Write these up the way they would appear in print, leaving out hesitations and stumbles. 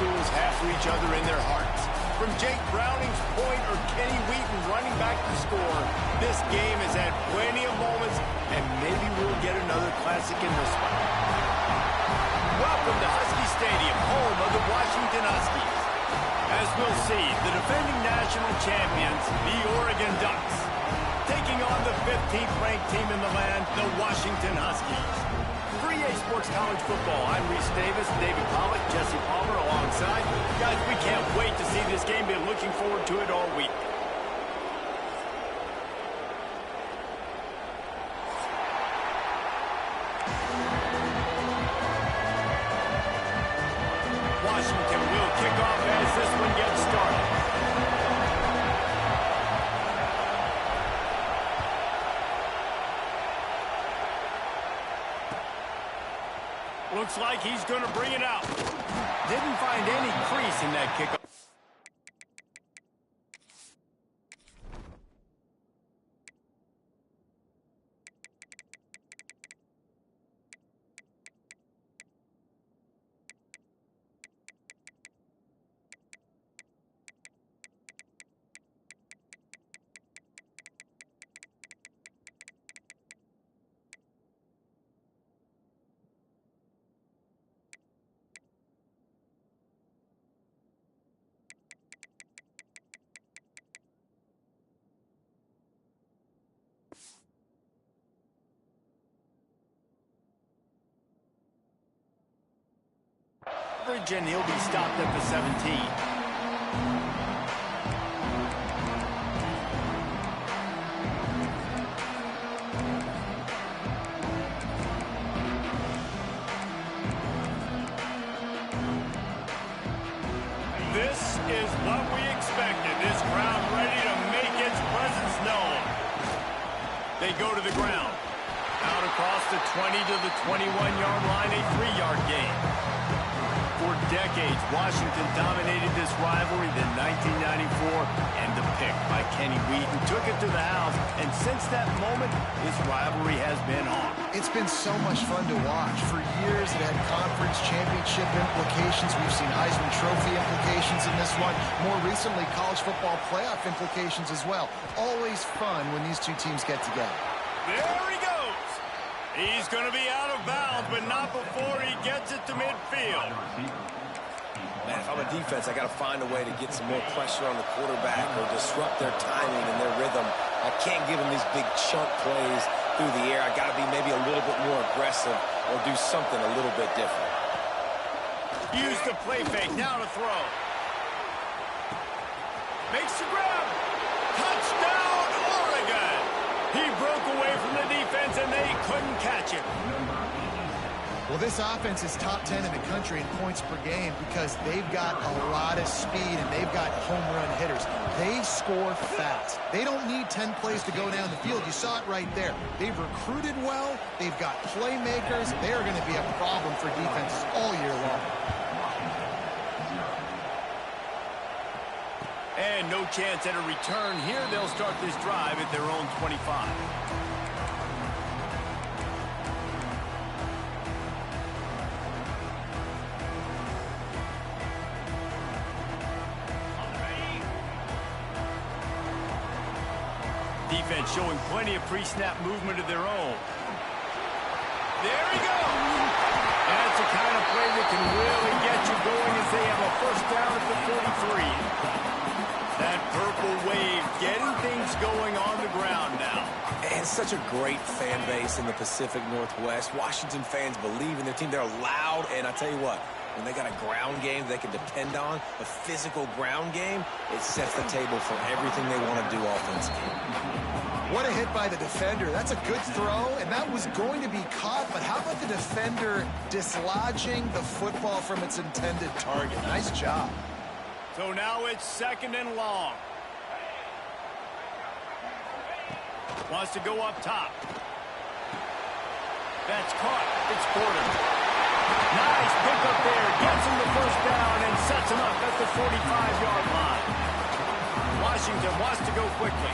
schools have for each other in their hearts. From Jake Browning's point or Kenny Wheaton running back to score, this game has had plenty of moments, and maybe we'll get another classic in this one. Welcome to Husky Stadium, home of the Washington Huskies. As we'll see, the defending national champions, the Oregon Ducks, taking on the 15th ranked team in the land, the Washington Huskies. For EA Sports College Football, I'm Reese Davis, David Pollock, Jesse Palmer alongside. Guys, we can't wait to see this game. Been looking forward to it all week. Washington will kick off as this one gets started. Looks like he's going to bring it out. Didn't find any crease in that kickoff. And he'll be stopped at the 17. This is what we expected. This crowd ready to make its presence known. They go to the ground. Out across the 20 to the 21-yard line, a 3-yard gain. For decades, Washington dominated this rivalry. Then 1994, and the pick by Kenny Wheaton took it to the house. And since that moment, this rivalry has been on. It's been so much fun to watch. For years, it had conference championship implications. We've seen Heisman Trophy implications in this one. More recently, college football playoff implications as well. Always fun when these two teams get together. There he goes. He's going to be out of bounds, but not before he gets it to midfield. Man, if I'm a defense, I got to find a way to get some more pressure on the quarterback or disrupt their timing and their rhythm. I can't give them these big chunk plays through the air. I got to be maybe a little bit more aggressive or do something a little bit different. Use the play fake. Now to throw. Makes the grab. Touchdown, Oregon. He broke away from the defense, and they couldn't catch him. Well, this offense is top 10 in the country in points per game because they've got a lot of speed and they've got home run hitters. They score fast. They don't need 10 plays to go down the field. You saw it right there. They've recruited well. They've got playmakers. They are going to be a problem for defenses all year long. And no chance at a return here. They'll start this drive at their own 25. Defense showing plenty of pre-snap movement of their own. There he goes. That's the kind of play that can really get you going as they have a first down at the 43. That purple wave getting things going on the ground now. And such a great fan base in the Pacific Northwest. Washington fans believe in their team. They're loud, and I tell you what, when they got a ground game they can depend on, a physical ground game, it sets the table for everything they want to do offensively. What a hit by the defender. That's a good throw, and that was going to be caught, but how about the defender dislodging the football from its intended target? Nice job. So now it's 2nd and long. Wants to go up top. That's caught. It's Porter. Nice pick up there. Gets him the first down and sets him up at the 45-yard line. Washington wants to go quickly.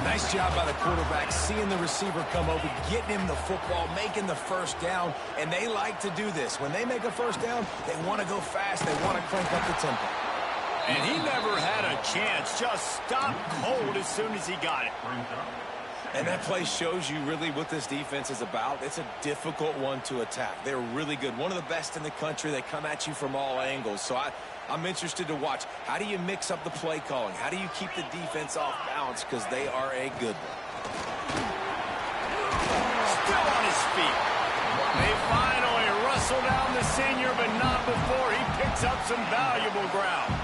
Nice job by the quarterback, seeing the receiver come open, getting him the football, making the first down, and they like to do this. When they make a first down, they want to go fast. They want to crank up the tempo. And he never had a chance. Just stopped cold as soon as he got it. And that play shows you really what this defense is about. It's a difficult one to attack. They're really good. One of the best in the country. They come at you from all angles. So I'm interested to watch. How do you mix up the play calling? How do you keep the defense off balance? Because they are a good one. Still on his feet. They finally wrestle down the senior, but not before he picks up some valuable ground.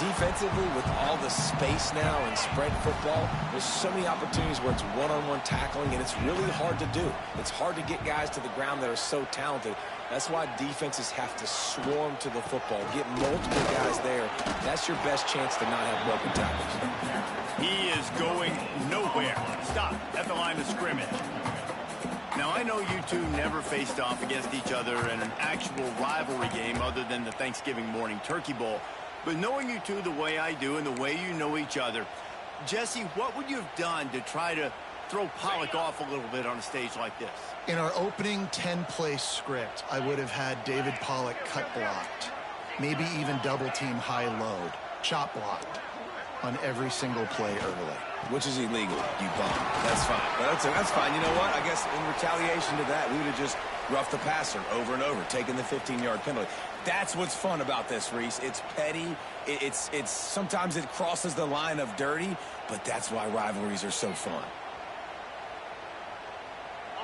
Defensively, with all the space now in spread football, there's so many opportunities where it's one-on-one tackling, and it's really hard to do. It's hard to get guys to the ground that are so talented. That's why defenses have to swarm to the football, get multiple guys there. That's your best chance to not have broken tackles. He is going nowhere. Stop at the line of scrimmage. Now, I know you two never faced off against each other in an actual rivalry game other than the Thanksgiving morning turkey bowl. But knowing you two the way I do and the way you know each other, Jesse, what would you have done to try to throw Pollock off a little bit on a stage like this? In our opening 10-play script, I would have had David Pollock cut blocked, maybe even double-team high-load, chop blocked on every single play early. Which is illegal, you bum. That's fine. But that's fine. You know what? I guess in retaliation to that, we would have just roughed the passer over and over, taking the 15-yard penalty. That's what's fun about this, Reese. It's petty. It's sometimes it crosses the line of dirty, but that's why rivalries are so fun.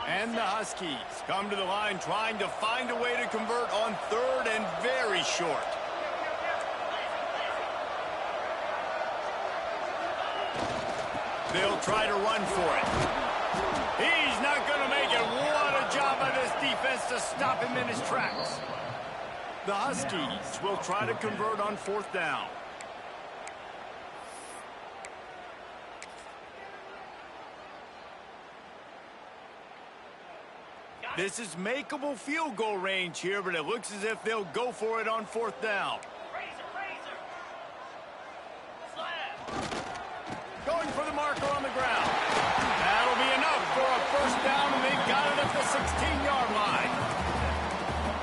And the Huskies come to the line trying to find a way to convert on third and very short. They'll try to run for it. He's not going to make it. What a job by this defense to stop him in his tracks. The Huskies will try to convert on fourth down. This is makeable field goal range here, but it looks as if they'll go for it on fourth down. Going for the marker on the ground. That'll be enough for a first down, and they've got it at the 16-yard line.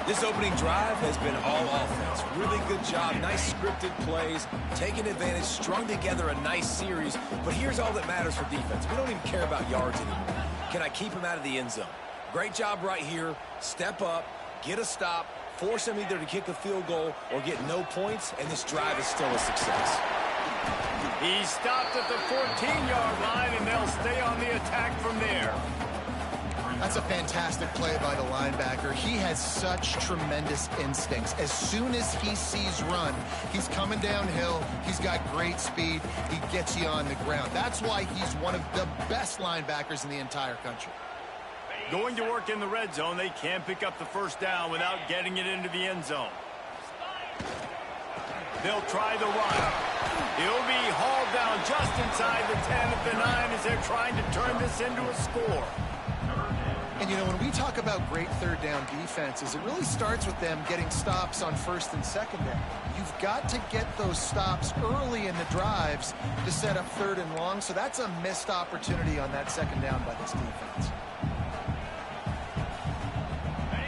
This opening drive has been all offense. Really good job. Nice scripted plays, taking advantage, strung together a nice series. But here's all that matters for defense. We don't even care about yards anymore. Can I keep him out of the end zone? Great job right here. Step up, get a stop, force him either to kick a field goal or get no points, and this drive is still a success. He stopped at the 14-yard line, and they'll stay on the attack from there. That's a fantastic play by the linebacker. He has such tremendous instincts. As soon as he sees run, he's coming downhill. He's got great speed. He gets you on the ground. That's why he's one of the best linebackers in the entire country. Going to work in the red zone, they can't pick up the first down without getting it into the end zone. They'll try the run. He'll be hauled down just inside the 10 at the 9 as they're trying to turn this into a score. And, you know, when we talk about great third down defenses, it really starts with them getting stops on first and second down. You've got to get those stops early in the drives to set up third and long, so that's a missed opportunity on that second down by this defense.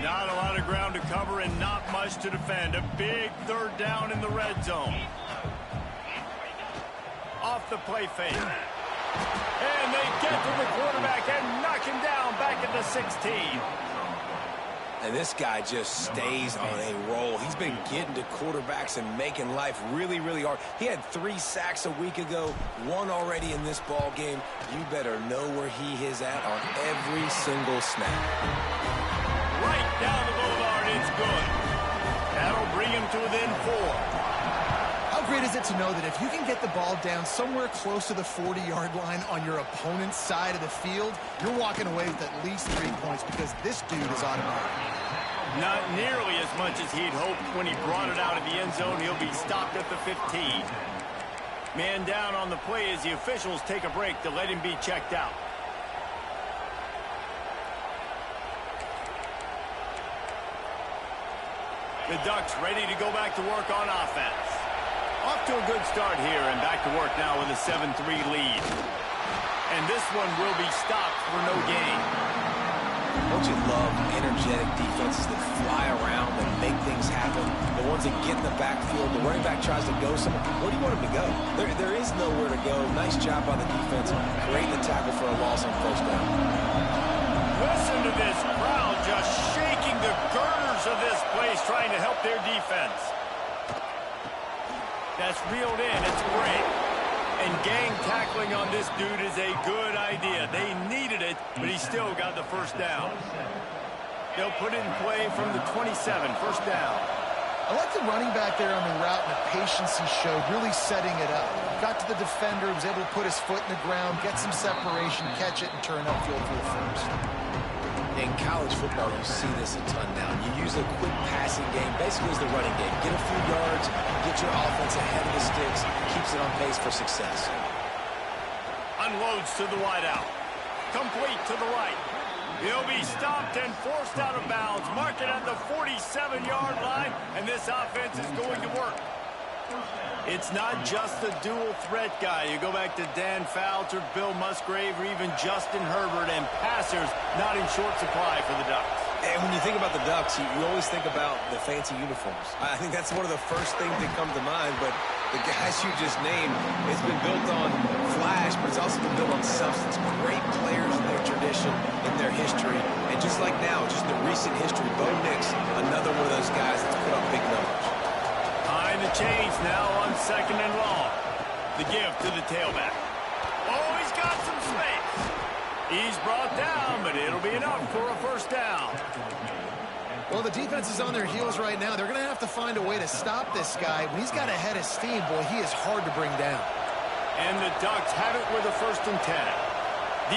Not a lot of ground to cover and not much to defend. A big third down in the red zone. Off the play fake. And they get to the quarterback and knock him down back at the 16. And this guy just stays on a roll. He's been getting to quarterbacks and making life really, really hard. He had 3 sacks a week ago, 1 already in this ball game. You better know where he is at on every single snap. Right down the boulevard, it's good. That'll bring him to within 4. How great is it to know that if you can get the ball down somewhere close to the 40-yard line on your opponent's side of the field, you're walking away with at least 3 points because this dude is automatic. Not nearly as much as he'd hoped when he brought it out of the end zone. He'll be stopped at the 15. Man down on the play as the officials take a break to let him be checked out. The Ducks ready to go back to work on offense. Off to a good start here and back to work now with a 7-3 lead. And this one will be stopped for no gain. Don't you love energetic defenses that fly around and make things happen? The ones that get in the backfield, the running back tries to go somewhere. Where do you want him to go? There is nowhere to go. Nice job by the defense, creating the tackle for a loss on first down. Listen to this crowd just shaking the girders of this place, trying to help their defense. That's reeled in. It's great. And gang tackling on this dude is a good idea. They needed it, but he still got the first down. They'll put it in play from the 27, first down. I like the running back there on the route and the patience he showed, really setting it up. Got to the defender, was able to put his foot in the ground, get some separation, catch it, and turn upfield for the first. In college football, you see this a ton now. You use a quick passing game, basically as the running game. Get a few yards, get your offense ahead of the sticks, keeps it on pace for success. Unloads to the wideout. Complete to the right. He'll be stopped and forced out of bounds. Mark it at the 47-yard line, and this offense is going to work. It's not just the dual threat guy. You go back to Dan Fouts or Bill Musgrave or even Justin Herbert, and passers not in short supply for the Ducks. And when you think about the Ducks, you always think about the fancy uniforms. I think that's one of the first things that come to mind, but the guys you just named, it's been built on flash, but it's also been built on substance. Great players in their tradition, in their history, and just like now, just the recent history, Bo Nix, another one of those guys that's put up big numbers. Behind the chains now on second and long. The give to the tailback. Oh, he's got some space. He's brought down, but it'll be enough for a first down. Well, the defense is on their heels right now. They're going to have to find a way to stop this guy. When he's got a head of steam, boy, he is hard to bring down. And the Ducks have it with a first and 10.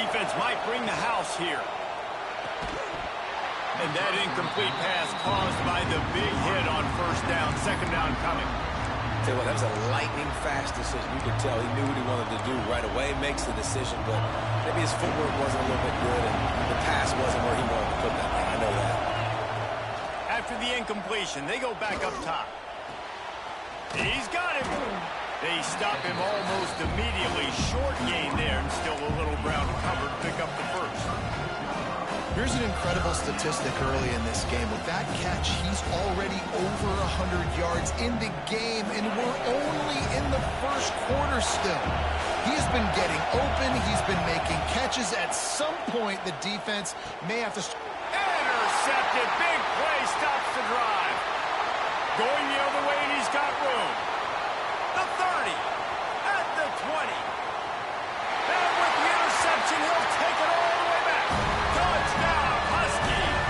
Defense might bring the house here. And that incomplete pass caused by the big hit on first down. Second down coming. Tell you what, that was a lightning-fast decision. You could tell he knew what he wanted to do right away. Makes the decision, but maybe his footwork wasn't a little bit good, and the pass wasn't where he wanted to put that thing. I know that. After the incompletion, they go back up top. He's got him. They stop him almost immediately. Short gain there, and still a little ground covered to pick up the first. Here's an incredible statistic early in this game. With that catch, he's already over 100 yards in the game, and we're only in the first quarter still. He's been getting open. He's been making catches. At some point, the defense may have to... Intercepted. Big play. Stops the drive. Going the other way, and he's got room. The 30. At the 20. And with the interception, he'll take it all the way back. Touchdown, Huskies.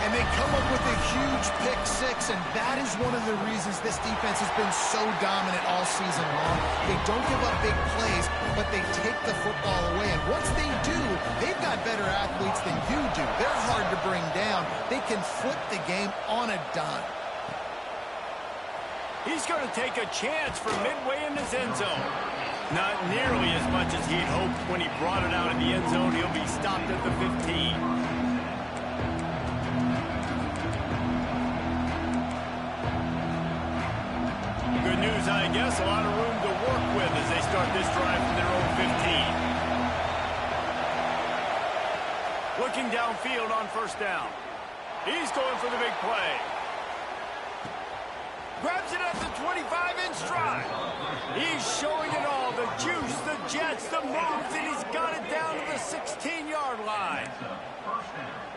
And they come up with a huge pick six, and that is one of the reasons this defense has been so dominant all season long. They don't give up big plays, but they take the football away. And once they do, they've got better athletes than you do. They're hard to bring down. They can flip the game on a dime. He's going to take a chance from midway in his end zone. Not nearly as much as he'd hoped when he brought it out of the end zone. He'll be stopped at the 15. Good news, I guess. A lot of room to work with as they start this drive from their own 15. Looking downfield on first down. He's going for the big play. Grabs it at the 25 in stride. He's showing it all. The juice, the jets, the moves, and he's got it down to the 16-yard line.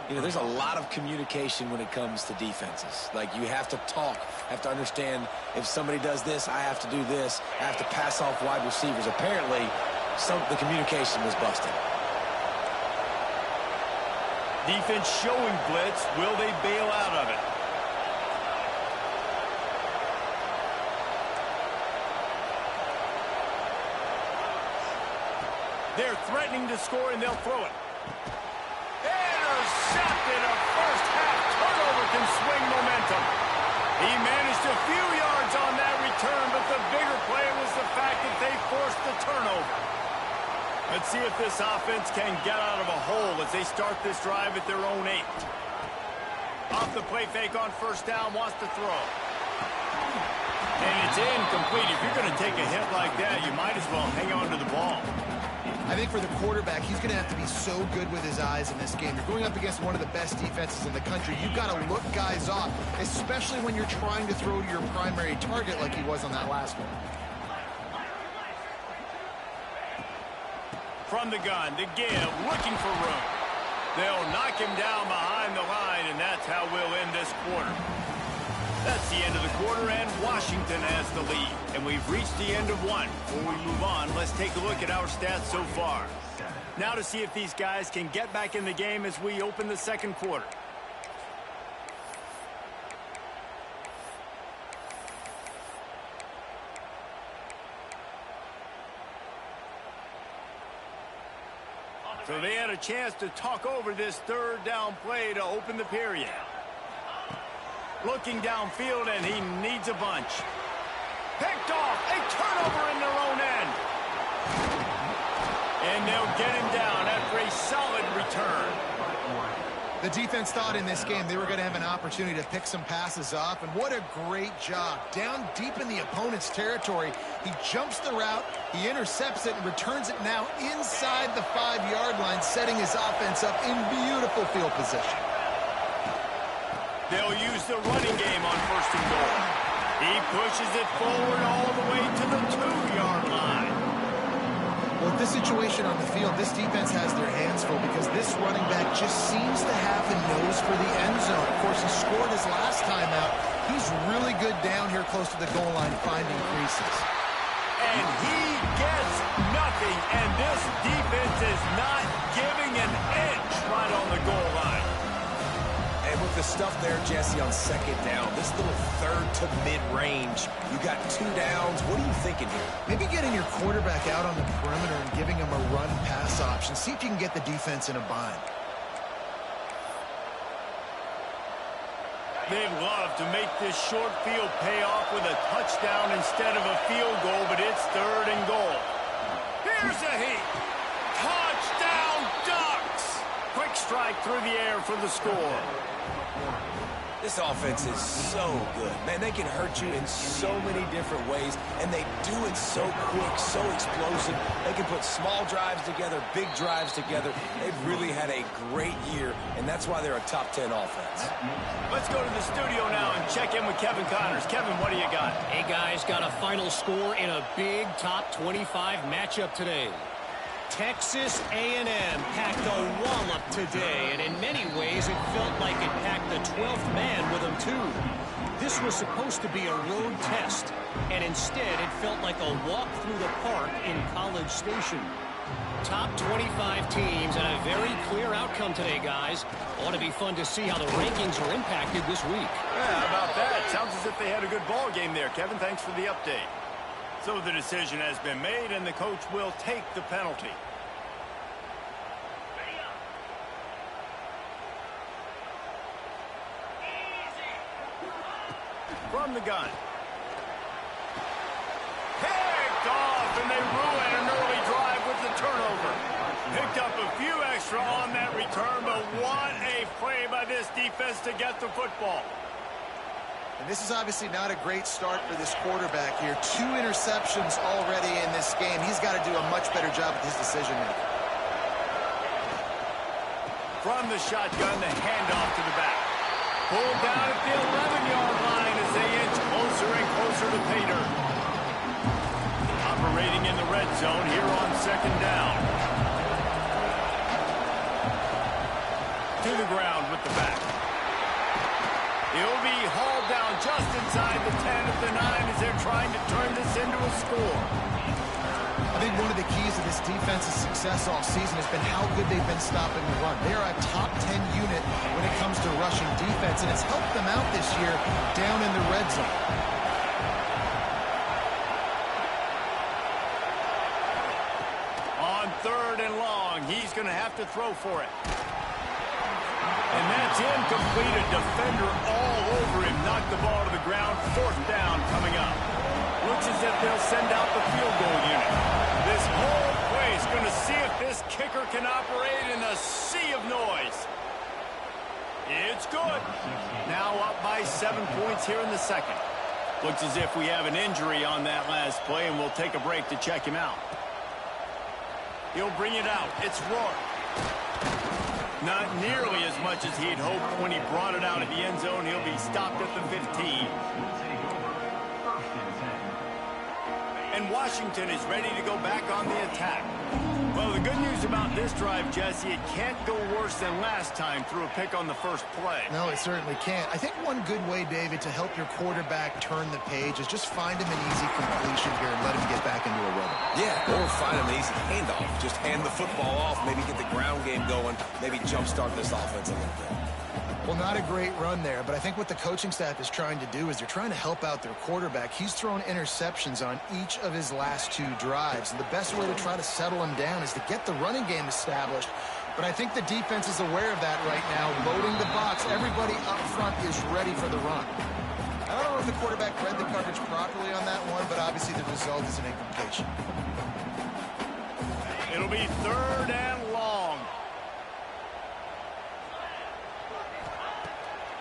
You know, there's a lot of communication when it comes to defenses. Like, you have to talk, have to understand if somebody does this, I have to do this. I have to pass off wide receivers. Apparently, the communication was busted. Defense showing blitz. Will they bail out of it? They're threatening to score, and they'll throw it. Intercepted. A first-half turnover can swing momentum. He managed a few yards on that return, but the bigger play was the fact that they forced the turnover. Let's see if this offense can get out of a hole as they start this drive at their own 8. Off the play fake on first down, wants to throw. And it's incomplete. If you're going to take a hit like that, you might as well hang on to the ball. I think for the quarterback, he's going to have to be so good with his eyes in this game. You're going up against one of the best defenses in the country. You've got to look guys off, especially when you're trying to throw to your primary target like he was on that last one. From the gun, the give, looking for room. They'll knock him down behind the line, and that's how we'll end this quarter. That's the end of the quarter, and Washington has the lead. And we've reached the end of one. Before we move on, let's take a look at our stats so far. Now to see if these guys can get back in the game as we open the second quarter. So they had a chance to talk over this third down play to open the period. Looking downfield, and he needs a bunch. Picked off, a turnover in their own end. And they'll get him down after a solid return. The defense thought in this game they were going to have an opportunity to pick some passes off, and what a great job. Down deep in the opponent's territory, he jumps the route, he intercepts it, and returns it now inside the 5-yard line, setting his offense up in beautiful field position. They'll use the running game on first and goal. He pushes it forward all the way to the 2-yard line. Well, with this situation on the field, this defense has their hands full because this running back just seems to have the nose for the end zone. Of course, he scored his last time out. He's really good down here close to the goal line finding creases. And he gets nothing, and this defense is not giving an inch right on the goal line. And with the stuff there, Jesse, on second down, this little third to mid-range, you got 2 downs. What are you thinking here? Maybe getting your quarterback out on the perimeter and giving him a run-pass option. See if you can get the defense in a bind. They'd love to make this short field pay off with a touchdown instead of a field goal, but it's third and goal. Here's a heat. Touchdown Ducks! Quick strike through the air for the score. This offense is so good. Man, they can hurt you in so many different ways, and they do it so quick, so explosive. They can put small drives together, big drives together. They've really had a great year, and that's why they're a top 10 offense. Let's go to the studio now and check in with Kevin Connors. Kevin, what do you got? Hey, guys, got a final score in a big top 25 matchup today. Texas A&M packed a wallop today, and in many ways it felt like it packed the 12th man with them too. This was supposed to be a road test, and instead it felt like a walk through the park in College Station. Top 25 teams and a very clear outcome today, guys. Ought to be fun to see how the rankings are impacted this week. Yeah, how about that? Sounds as if they had a good ball game there. Kevin, thanks for the update. So the decision has been made, and the coach will take the penalty. From the gun. Picked off, and they ruin an early drive with the turnover. Picked up a few extra on that return, but what a play by this defense to get the football. And this is obviously not a great start for this quarterback here. 2 interceptions already in this game. He's got to do a much better job with his decision-making. From the shotgun, the handoff to the back. Pulled down at the 11-yard line as they inch closer and closer to pay dirt. Operating in the red zone here on second down. To the ground with the back. He'll be hauled down just inside the 10 at the 9 as they're trying to turn this into a score. I think one of the keys to this defense's success all season has been how good they've been stopping the run. They are a top 10 unit when it comes to rushing defense, and it's helped them out this year down in the red zone. On third and long, he's going to have to throw for it. And that's incomplete. A defender all over him. Knocked the ball to the ground. 4th down coming up. Looks as if they'll send out the field goal unit. This whole play is going to see if this kicker can operate in a sea of noise. It's good. Now up by 7 points here in the second. Looks as if we have an injury on that last play, and we'll take a break to check him out. He'll bring it out. It's Rourke. Not nearly as much as he'd hoped when he brought it out of the end zone. He'll be stopped at the 15. And Washington is ready to go back on the attack. Well, the good news about this drive, Jesse, it can't go worse than last time through a pick on the first play. No, it certainly can't. I think one good way, David, to help your quarterback turn the page is just find him an easy completion here and let him get back into a rhythm. Yeah, or find him an easy handoff. Just hand the football off, maybe get the ground game going, maybe jumpstart this offense a little bit. Well, not a great run there, but I think what the coaching staff is trying to do is they're trying to help out their quarterback. He's thrown interceptions on each of his last 2 drives, and the best way to try to settle him down is to get the running game established. But I think the defense is aware of that right now, loading the box. Everybody up front is ready for the run. I don't know if the quarterback read the coverage properly on that one, but obviously the result is an incompletion. It'll be 3rd and long.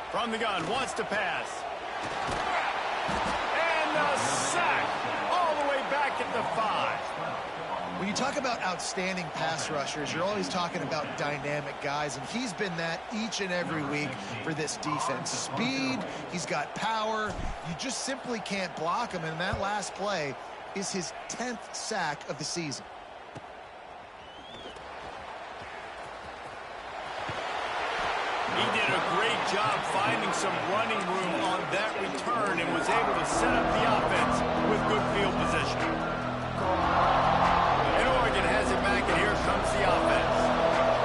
From the gun, wants to pass. And the sack all the way back at the 5. When you talk about outstanding pass rushers, you're always talking about dynamic guys, and he's been that each and every week for this defense. Speed, he's got power. You just simply can't block him, and that last play is his 10th sack of the season. He did a great job finding some running room on that return and was able to set up the offense with good field position. And Oregon has it back, and here comes the offense.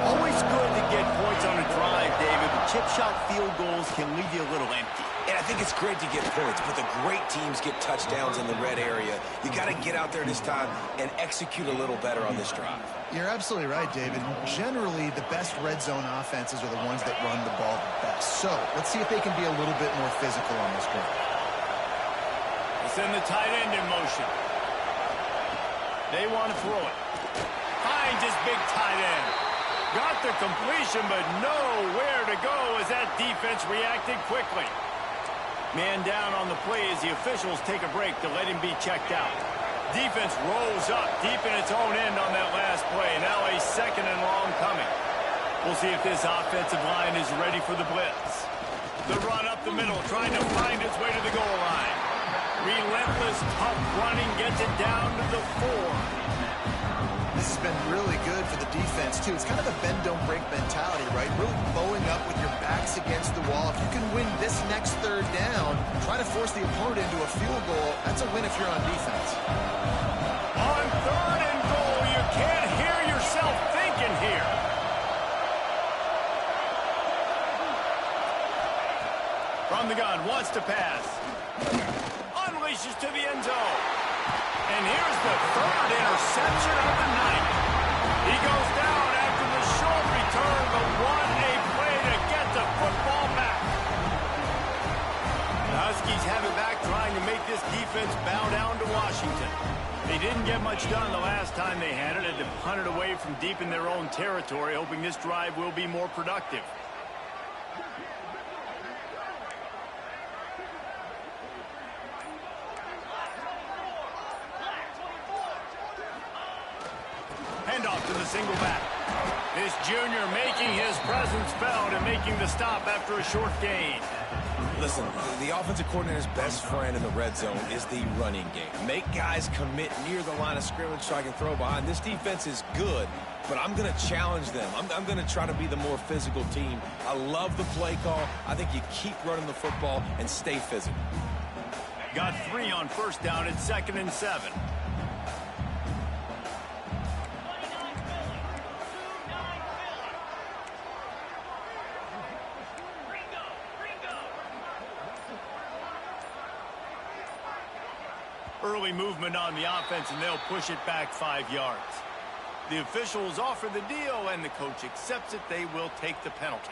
Always good to get points on a drive, David, but chip shot field goals can leave you a little empty. And I think it's great to get points, but the great teams get touchdowns in the red area. You got to get out there this time and execute a little better on this drive. You're absolutely right, David. Generally, the best red zone offenses are the ones that run the ball the best. So, let's see if they can be a little bit more physical on this drive. They send the tight end in motion. They want to throw it. Finds his big tight end. Got the completion, but nowhere to go as that defense reacted quickly. Man down on the play as the officials take a break to let him be checked out. Defense rolls up deep in its own end on that last play. Now a 2nd and long coming. We'll see if this offensive line is ready for the blitz. The run up the middle, trying to find its way to the goal line. Relentless, tough running, gets it down to the 4. This has been really good for the defense, too. It's kind of a bend-don't-break mentality, right? Really bowing up with your backs against the wall. If you can win this next 3rd down, try to force the opponent into a field goal, that's a win if you're on defense. On 3rd and goal, you can't hear yourself thinking here. From the gun, wants to pass. Unleashes to the end zone. And here's the 3rd interception of the night. He goes down after the short return, but what a play to get the football back. The Huskies have it back, trying to make this defense bow down to Washington. They didn't get much done the last time they had it, and to punt it away from deep in their own territory, hoping this drive will be more productive. Handoff to the single back. This junior making his presence felt and making the stop after a short gain. Listen, the offensive coordinator's best friend in the red zone is the running game. Make guys commit near the line of scrimmage so I can throw behind. This defense is good, but I'm going to challenge them. I'm going to try to be the more physical team. I love the play call. I think you keep running the football and stay physical. Got 3 on 1st down at 2nd and 7. Early movement on the offense, and they'll push it back 5 yards. The officials offer the deal, and the coach accepts it. They will take the penalty.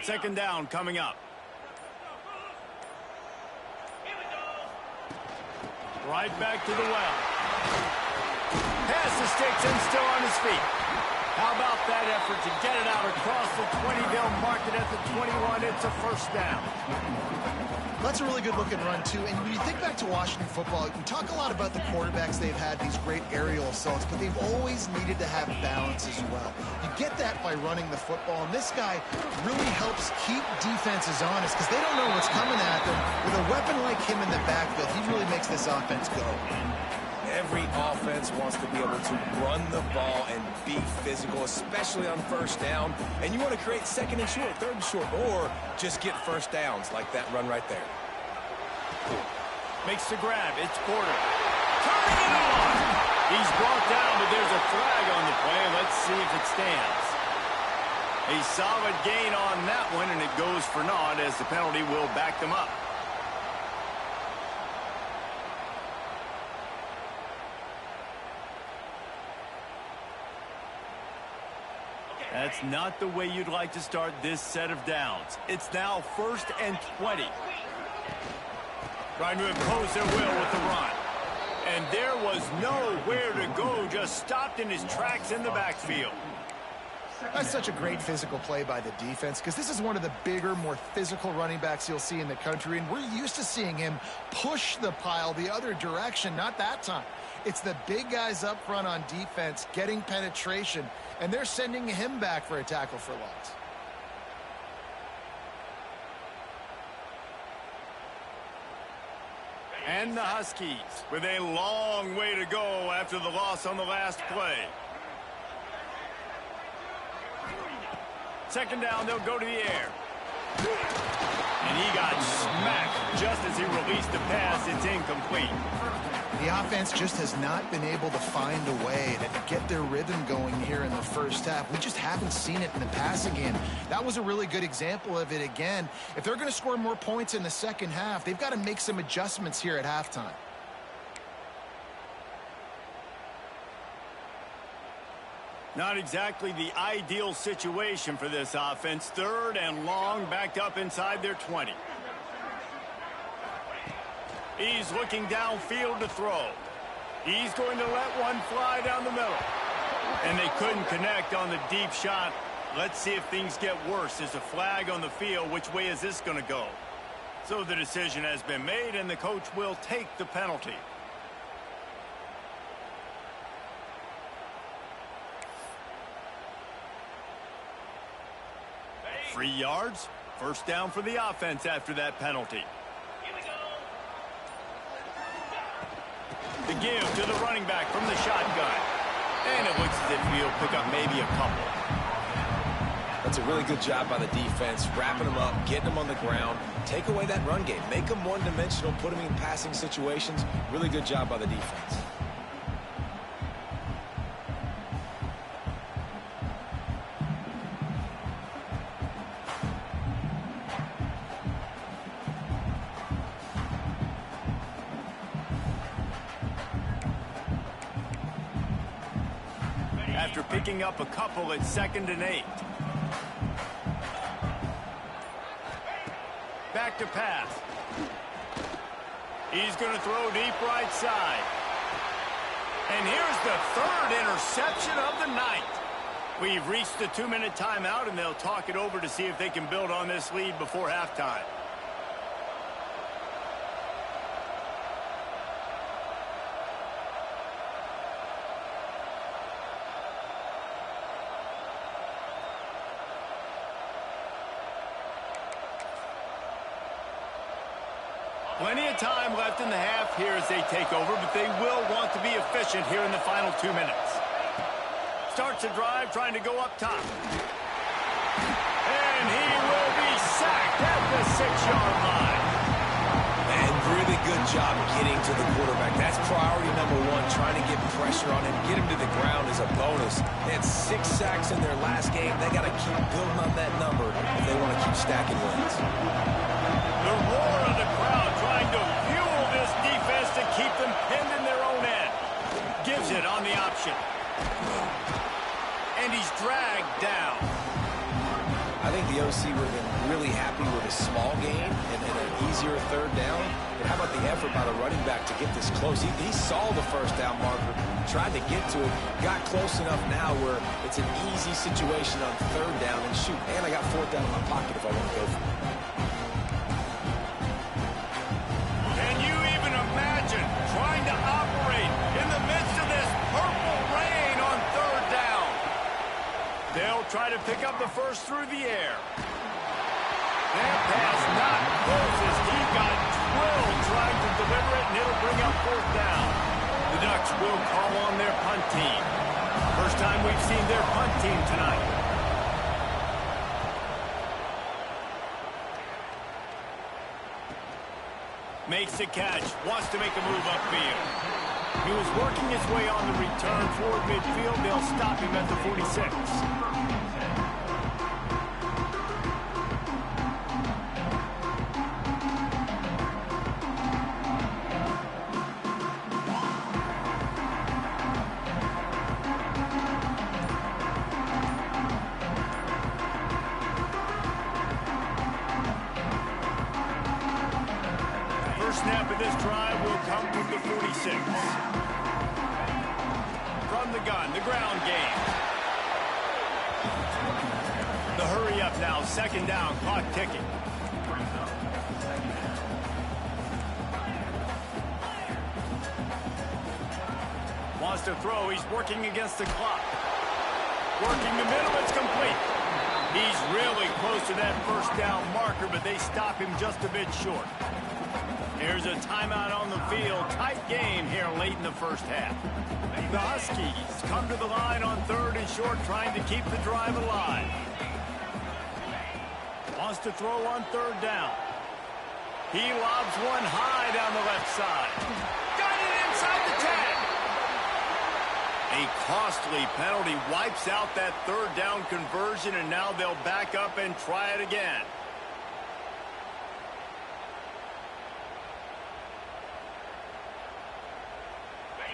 Second down coming up. Right back to the well. Pass the sticks and still on his feet. How about that effort to get it out across the 20? They'll mark it at the 21. It's a first down. That's a really good-looking run, too. And when you think back to Washington football, we talk a lot about the quarterbacks they've had, these great aerial assaults, but they've always needed to have balance as well. You get that by running the football, and this guy really helps keep defenses honest because they don't know what's coming at them. With a weapon like him in the backfield, he really makes this offense go. Every offense wants to be able to run the ball and be physical, especially on first down. And you want to create second and short, third and short, or just get first downs like that run right there. Makes the grab. It's Porter. Turning it on. He's brought down, but there's a flag on the play. Let's see if it stands. A solid gain on that one, and it goes for naught as the penalty will back them up. That's not the way you'd like to start this set of downs. It's now 1st and 20. Trying to impose their will with the run. And there was nowhere to go, just stopped in his tracks in the backfield. That's such a great physical play by the defense because this is one of the bigger, more physical running backs you'll see in the country, and we're used to seeing him push the pile the other direction, not that time. It's the big guys up front on defense getting penetration, and they're sending him back for a tackle for loss. And the Huskies with a long way to go after the loss on the last play. Second down, they'll go to the air. And he got smacked just as he released the pass. It's incomplete. The offense just has not been able to find a way to get their rhythm going here in the first half. We just haven't seen it in the passing game. That was a really good example of it again. If they're going to score more points in the second half, they've got to make some adjustments here at halftime. Not exactly the ideal situation for this offense. 3rd and long, backed up inside their 20. He's looking downfield to throw. He's going to let one fly down the middle. And they couldn't connect on the deep shot. Let's see if things get worse. There's a flag on the field. Which way is this going to go? So the decision has been made, and the coach will take the penalty. Free yards. First down for the offense after that penalty. The give to the running back from the shotgun. And it looks as if he'll pick up maybe a couple. That's a really good job by the defense, wrapping them up, getting them on the ground, take away that run game, make them one-dimensional, put them in passing situations. Really good job by the defense. After picking up a couple at 2nd and 8. Back to pass. He's going to throw deep right side. And here's the 3rd interception of the night. We've reached the 2-minute timeout, and they'll talk it over to see if they can build on this lead before halftime. Plenty of time left in the half here as they take over, but they will want to be efficient here in the final 2 minutes. Starts a drive trying to go up top. And he will be sacked at the 6-yard line. And really good job getting to the quarterback. That's priority number 1, trying to get pressure on him. Get him to the ground is a bonus. They had 6 sacks in their last game. They got to keep building on that number if they want to keep stacking wins. The roar of the crowd trying to fuel this defense to keep them pinned in their own end. Gives it on the option. And he's dragged down. I think the OC would have been really happy with a small gain and an easier third down. But how about the effort by the running back to get this close? He saw the first down marker, tried to get to it, got close enough now where it's an easy situation on third down. And shoot, and I got fourth down in my pocket if I want to go for it. Can you even imagine trying to operate in the midst of this purple rain on third down? They'll try to pick up the first through the air. That pass not close as he got drilled trying to deliver it, and it'll bring up fourth down. The Ducks will call on their punt team. First time we've seen their punt team tonight. Makes the catch, wants to make a move upfield. He was working his way on the return toward midfield. They'll stop him at the 46. Snap of this drive will come from the 46. From the gun, the ground game. The hurry up now, second down, clock ticking. Wants to throw, he's working against the clock. Working the middle, it's complete. He's really close to that first down marker, but they stop him just a bit short. Here's a timeout on the field. Tight game here late in the first half. The Huskies come to the line on third and short, trying to keep the drive alive. Wants to throw on third down. He lobs one high down the left side. Got it inside the 10. A costly penalty wipes out that third down conversion, and now they'll back up and try it again.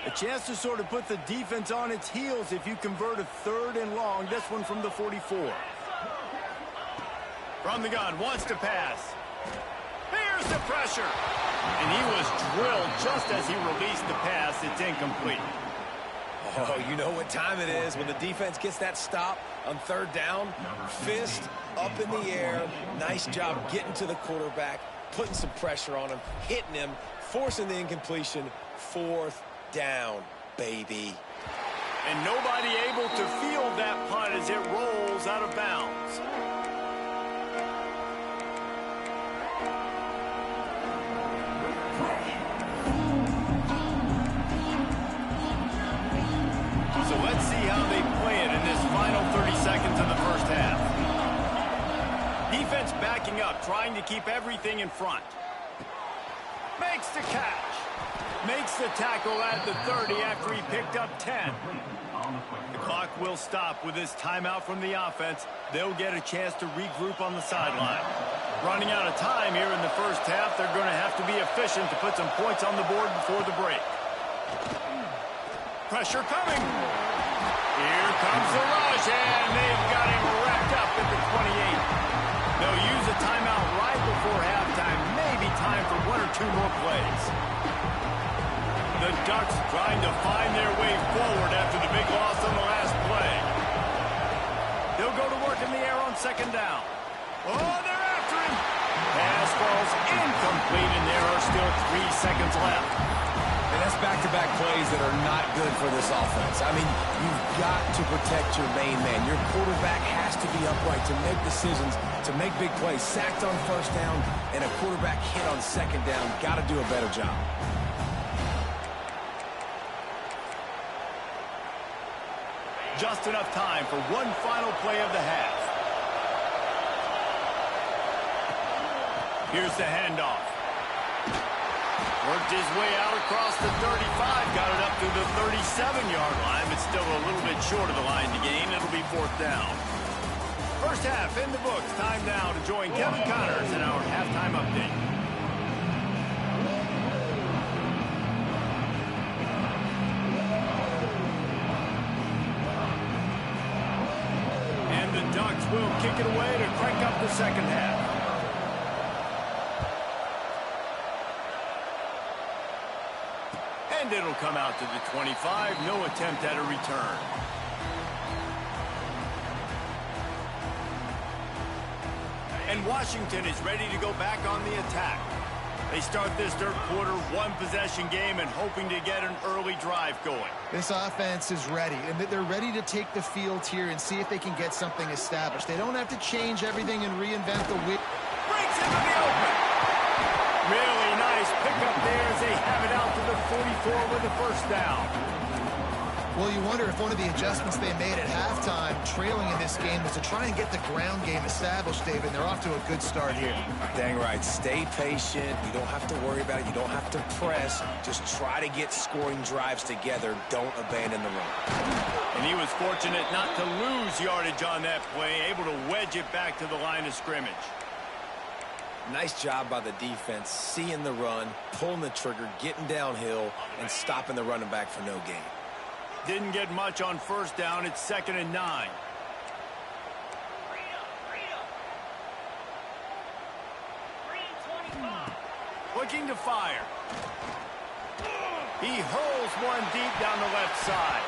A chance to sort of put the defense on its heels if you convert a third and long. This one from the 44. From the gun, wants to pass. Here's the pressure. And he was drilled just as he released the pass. It's incomplete. Oh, you know what time it is when the defense gets that stop on third down. Fist up in the air. Nice job getting to the quarterback, putting some pressure on him, hitting him, forcing the incompletion. Fourth down, baby. And nobody able to field that punt as it rolls out of bounds. So let's see how they play it in this final 30 seconds of the first half. Defense backing up, trying to keep everything in front. Makes the catch. Makes the tackle at the 30 after he picked up 10. The clock will stop with this timeout from the offense. They'll get a chance to regroup on the sideline. Running out of time here in the first half, they're going to have to be efficient to put some points on the board before the break. Pressure coming. Here comes the rush, and they've got him wrapped up at the 28. They'll use a timeout right before halftime. Maybe time for one or two more plays. The Ducks trying to find their way forward after the big loss on the last play. They'll go to work in the air on second down. Oh, they're after him. Pass falls incomplete, and there are still 3 seconds left. And that's back-to-back plays that are not good for this offense. I mean, you've got to protect your main man. Your quarterback has to be upright to make decisions, to make big plays. Sacked on first down and a quarterback hit on second down. Got to do a better job. Just enough time for one final play of the half. Here's the handoff. Worked his way out across the 35, got it up to the 37-yard line, but still a little bit short of the line to gain. It'll be fourth down. First half in the books. Time now to join Kevin Connors in our halftime update. And the Ducks will kick it away to crank up the second half. And it'll come out to the 25. No attempt at a return. And Washington is ready to go back on the attack. They start this third quarter one-possession game and hoping to get an early drive going. This offense is ready, and they're ready to take the field here and see if they can get something established. They don't have to change everything and reinvent the wheel. Breaks into the open. Really nice pickup there as they have it out to the 44 with the first down. Well, you wonder if one of the adjustments they made at halftime, trailing in this game, was to try and get the ground game established, David. They're off to a good start here. Dang right. Stay patient. You don't have to worry about it. You don't have to press. Just try to get scoring drives together. Don't abandon the run. And he was fortunate not to lose yardage on that play, able to wedge it back to the line of scrimmage. Nice job by the defense, seeing the run, pulling the trigger, getting downhill, and stopping the running back for no gain. Didn't get much on first down. It's 2nd and 9. Looking to fire. He hurls one deep down the left side.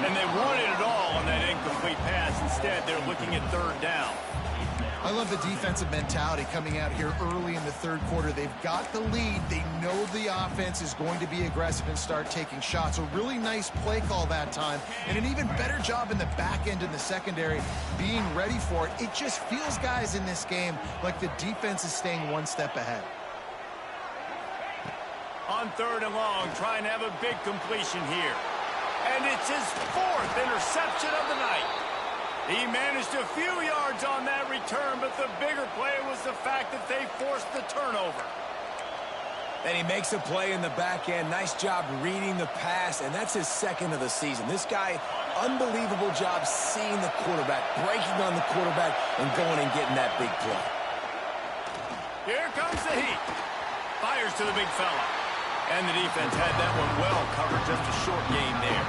And they wanted it all on that incomplete pass. Instead, they're looking at 3rd down. I love the defensive mentality coming out here early in the third quarter. They've got the lead. They know the offense is going to be aggressive and start taking shots. A really nice play call that time, and an even better job in the back end in the secondary being ready for it. It just feels, guys, in this game like the defense is staying one step ahead. On 3rd and long, trying to have a big completion here. And it's his 4th interception of the night. He managed a few yards on that return, but the bigger play was the fact that they forced the turnover. And he makes a play in the back end. Nice job reading the pass, and that's his 2nd of the season. This guy, unbelievable job seeing the quarterback, breaking on the quarterback, and going and getting that big play. Here comes the heat. Fires to the big fella. And the defense had that one well covered, just a short gain there.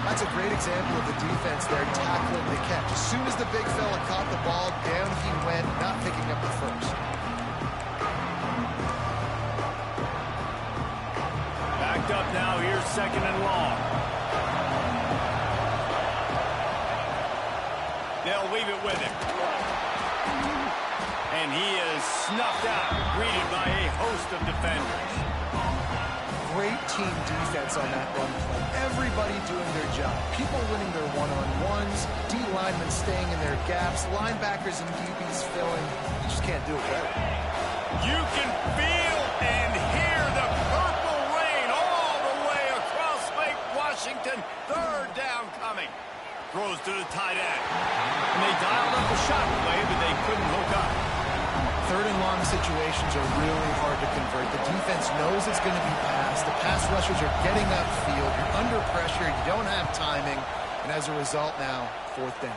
That's a great example of the defense there tackling the catch. As soon as the big fella caught the ball, down he went, not picking up the first. Backed up now, here's 2nd and long. They'll leave it with him. And he is snuffed out, greeted by a host of defenders. Great team defense on that run play. Everybody doing their job. People winning their one-on-ones, D linemen staying in their gaps, linebackers and DBs filling. You just can't do it better. You can feel and hear the purple rain all the way across Lake Washington. 3rd down coming. Throws to the tight end. And they dialed up the shot play, but they couldn't hook up. 3rd and long situations are really hard to convert. The defense knows it's going to be passed. The pass rushers are getting upfield. You're under pressure. You don't have timing. And as a result now, 4th down.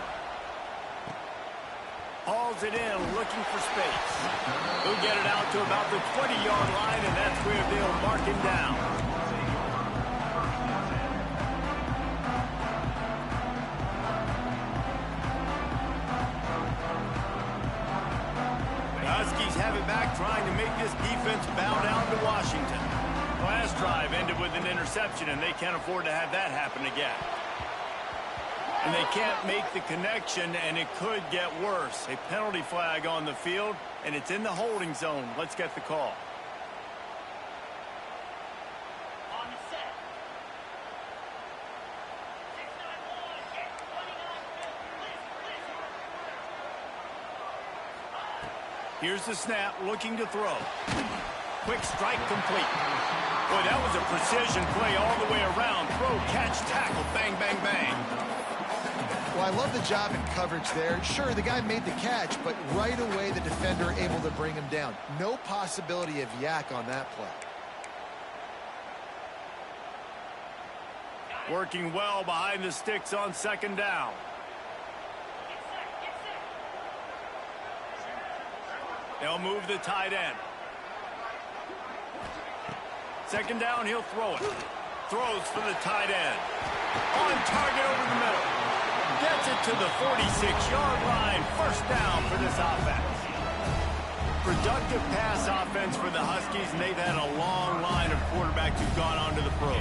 Hauls it in, looking for space. He'll get it out to about the 20-yard line, and that's where they'll mark him down. Huskies have it back, trying to make this defense bow down to Washington. Last drive ended with an interception, and they can't afford to have that happen again. And they can't make the connection, and it could get worse. A penalty flag on the field, and it's in the holding zone. Let's get the call. Here's the snap, looking to throw. Quick strike complete. Boy, that was a precision play all the way around. Throw, catch, tackle, bang, bang, bang. Well, I love the job in coverage there. Sure, the guy made the catch, but right away the defender able to bring him down. No possibility of yak on that play. Working well behind the sticks on 2nd down. They'll move the tight end. 2nd down, he'll throw it. Throws for the tight end. On target over the middle. Gets it to the 46-yard line. First down for this offense. Productive pass offense for the Huskies, and they've had a long line of quarterbacks who've gone on to the pros.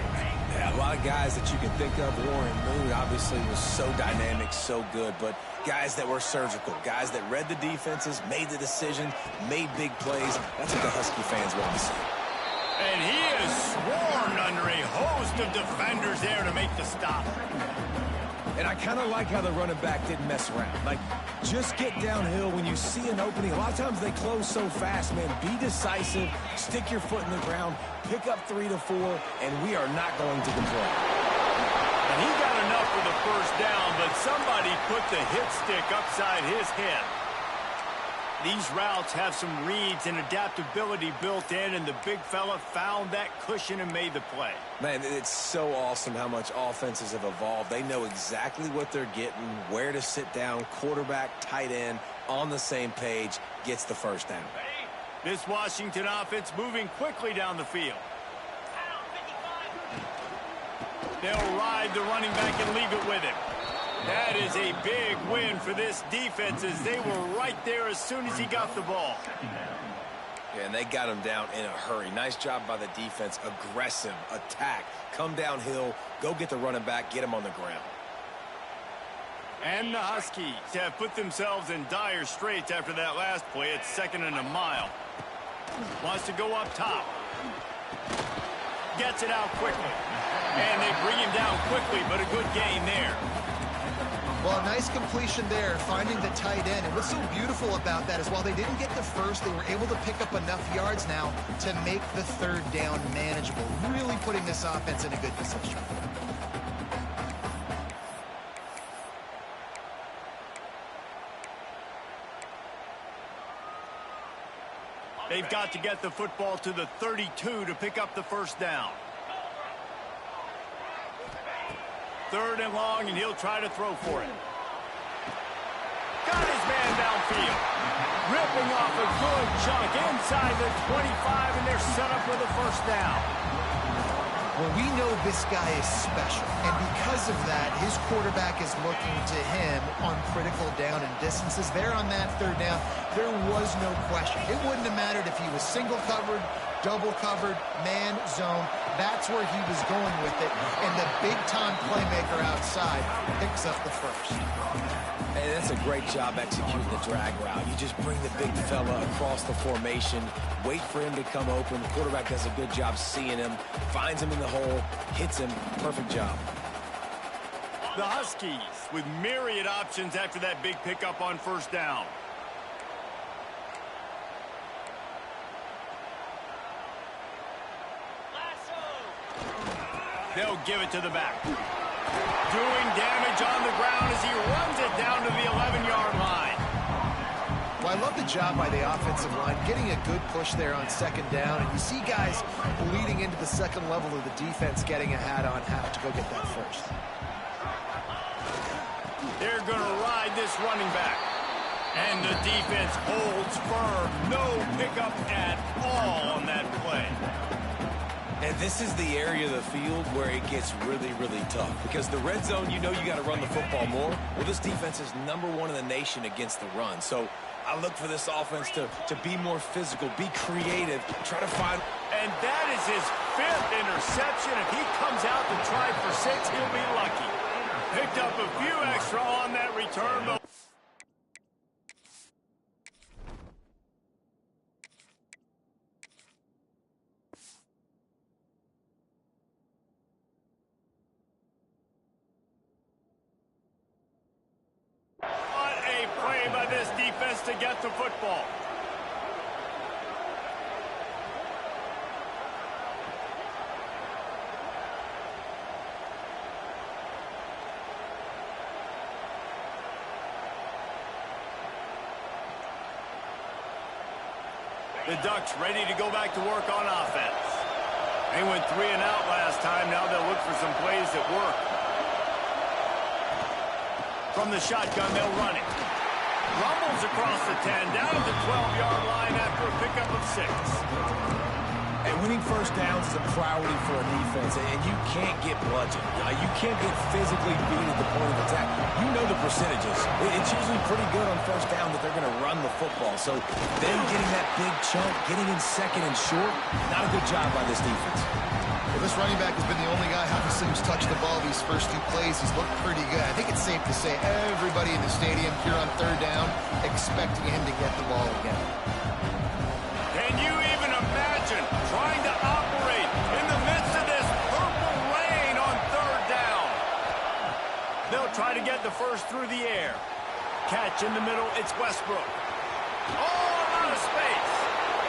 Yeah, a lot of guys that you can think of. Warren Moon obviously was so dynamic, so good, but guys that were surgical, guys that read the defenses, made the decision, made big plays. That's what the Husky fans want to see. And he is swarmed under a host of defenders there to make the stop. And I kind of like how the running back didn't mess around. Like, just get downhill when you see an opening. A lot of times they close so fast, man. Be decisive, stick your foot in the ground, pick up 3 to 4, and we are not going to complain. And he got enough for the first down, but somebody put the hit stick upside his head. These routes have some reads and adaptability built in, and the big fella found that cushion and made the play. Man, it's so awesome how much offenses have evolved. They know exactly what they're getting, where to sit down, quarterback, tight end, on the same page, gets the first down. This Washington offense moving quickly down the field. They'll ride the running back and leave it with him. That is a big win for this defense, as they were right there as soon as he got the ball. Yeah, and they got him down in a hurry. Nice job by the defense. Aggressive, attack, come downhill, go get the running back, get him on the ground. And the Huskies have put themselves in dire straits after that last play. It's 2nd and a mile. Wants to go up top. Gets it out quickly. And they bring him down quickly, but a good gain there. Well, a nice completion there, finding the tight end. And what's so beautiful about that is while they didn't get the first, they were able to pick up enough yards now to make the 3rd down manageable, really putting this offense in a good position. They've got to get the football to the 32 to pick up the first down. 3rd and long, and he'll try to throw for it. Got his man downfield. Ripping off a good chunk inside the 25, and they're set up for the first down. Well, we know this guy is special, and because of that, his quarterback is looking to him on critical down and distances. There on that 3rd down, there was no question. It wouldn't have mattered if he was single covered, double covered, man, zone. That's where he was going with it, and the big-time playmaker outside picks up the first. Hey, that's a great job executing the drag route. You just bring the big fella across the formation, wait for him to come open. The quarterback does a good job seeing him, finds him in the hole, hits him. Perfect job. The Huskies with myriad options after that big pickup on first down. They'll give it to the back. Doing damage on the ground as he runs it down to the 11-yard line. Well, I love the job by the offensive line, getting a good push there on 2nd down. And you see guys leading into the 2nd level of the defense getting a hat on how to go get that first. They're going to ride this running back. And the defense holds firm. No pickup at all on that play. And this is the area of the field where it gets really, really tough. Because the red zone, you know you got to run the football more. Well, this defense is #1 in the nation against the run. So I look for this offense to be more physical, be creative, try to find. And that is his 5th interception. If he comes out to try for 6, he'll be lucky. Picked up a few extra on that return, though. What a play by this defense to get the football. The Ducks ready to go back to work on offense. They went 3 and out last time. Now they'll look for some plays that work. From the shotgun, they'll run it. Rumbles across the 10, down to the 12-yard line after a pickup of 6. And winning first downs is a priority for a defense, and you can't get bludgeoned. You can't get physically beat at the point of attack. You know the percentages. It's usually pretty good on first down that they're going to run the football. So them getting that big chunk, getting in second and short, not a good job by this defense. Well, this running back has been the only guy who's touched the ball these first two plays. He's looked pretty good. I think it's safe to say everybody in the stadium here on third down expecting him to get the ball again. Can you even imagine trying to operate in the midst of this purple rain on third down? They'll try to get the first through the air. Catch in the middle, it's Westbrook. All out of space.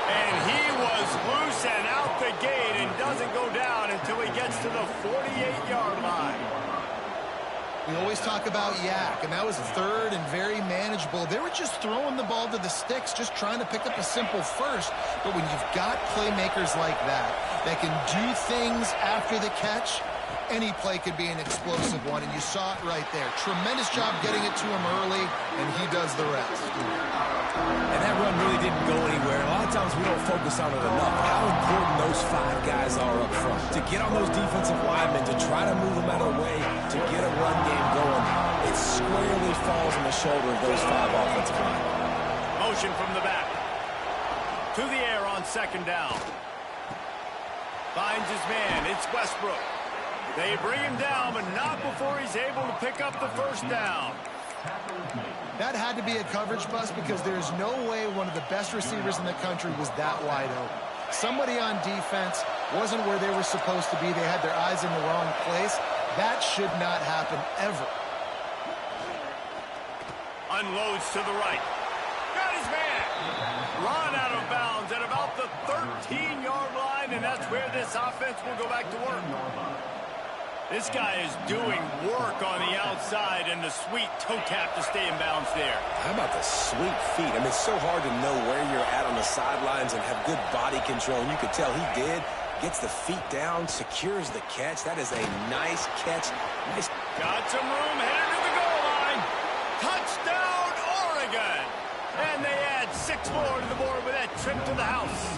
And he was loose and out the gate and doesn't go down until he gets to the 48-yard line. We always talk about yak, and that was third and very manageable. They were just throwing the ball to the sticks, just trying to pick up a simple first. But when you've got playmakers like that can do things after the catch, any play could be an explosive one, and you saw it right there. Tremendous job getting it to him early, and he does the rest. And that run really didn't go anywhere. A lot of times we don't focus on it enough. How important those five guys are up front. To get on those defensive linemen, to try to move them out of the way, to get a run game going, it squarely falls on the shoulder of those five offensive linemen. Motion from the back. To the air on second down. Finds his man. It's Westbrook. They bring him down, but not before he's able to pick up the first down. That had to be a coverage bust because there's no way one of the best receivers in the country was that wide open. Somebody on defense wasn't where they were supposed to be. They had their eyes in the wrong place. That should not happen ever. Unloads to the right. Got his man. Run out of bounds at about the 13-yard line, and that's where this offense will go back to work. This guy is doing work on the outside, and the sweet toe tap to stay in bounds there. How about the sweet feet? I mean, it's so hard to know where you're at on the sidelines and have good body control. And you could tell he did. Gets the feet down, secures the catch. That is a nice catch. Nice. Got some room, headed to the goal line. Touchdown, Oregon. And they add 6 more to the board with that trip to the house.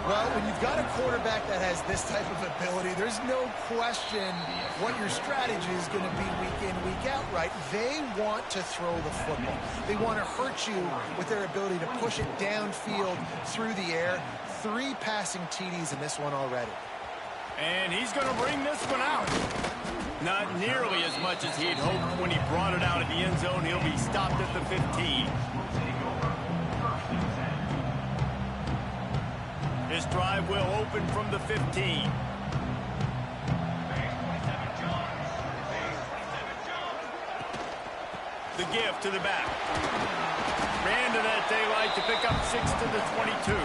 Well, when you've got a quarterback that has this type of ability, there's no question what your strategy is going to be week in, week out, right? They want to throw the football. They want to hurt you with their ability to push it downfield through the air. 3 passing TDs in this one already. And he's going to bring this one out. Not nearly as much as he'd hoped when he brought it out at the end zone. He'll be stopped at the 15. This drive will open from the 15. The give to the back. Ran to that daylight to pick up 6 to the 22.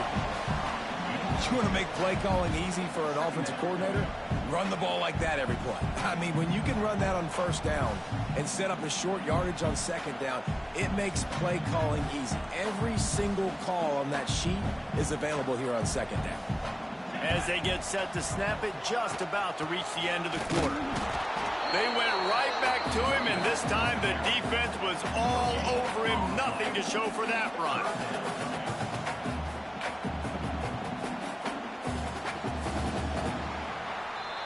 You want to make play calling easy for an offensive coordinator? Run the ball like that every play. I mean, when you can run that on first down and set up a short yardage on second down, it makes play calling easy. Every single call on that sheet is available here on second down. As they get set to snap it, just about to reach the end of the quarter. They went right back to him, and this time the defense was all over him. Nothing to show for that run.